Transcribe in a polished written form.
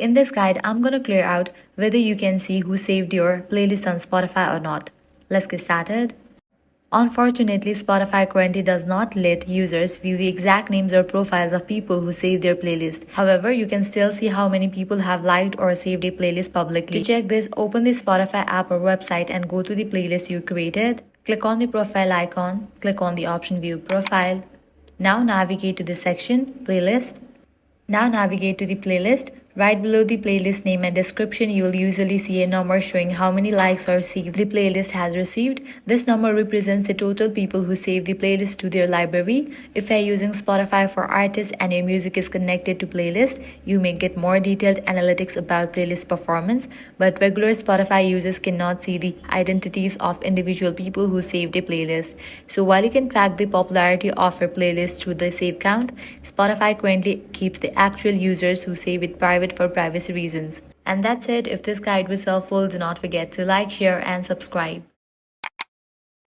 In this guide, I'm gonna clear out whether you can see who saved your playlist on Spotify or not. Let's get started. Unfortunately, Spotify currently does not let users view the exact names or profiles of people who save their playlist. However, you can still see how many people have liked or saved a playlist publicly. To check this, open the Spotify app or website and go to the playlist you created. Click on the profile icon, click on the option View Profile. Now navigate to the section Playlist. Now navigate to the playlist. Right below the playlist name and description, you'll usually see a number showing how many likes or saves the playlist has received. This number represents the total people who save the playlist to their library. If you're using Spotify for artists and your music is connected to playlist, you may get more detailed analytics about playlist performance, but regular Spotify users cannot see the identities of individual people who saved a playlist. So while you can track the popularity of your playlist through the save count, Spotify currently keeps the actual users who save it private for privacy reasons. And that's it. If this guide was helpful, do not forget to like, share, and subscribe.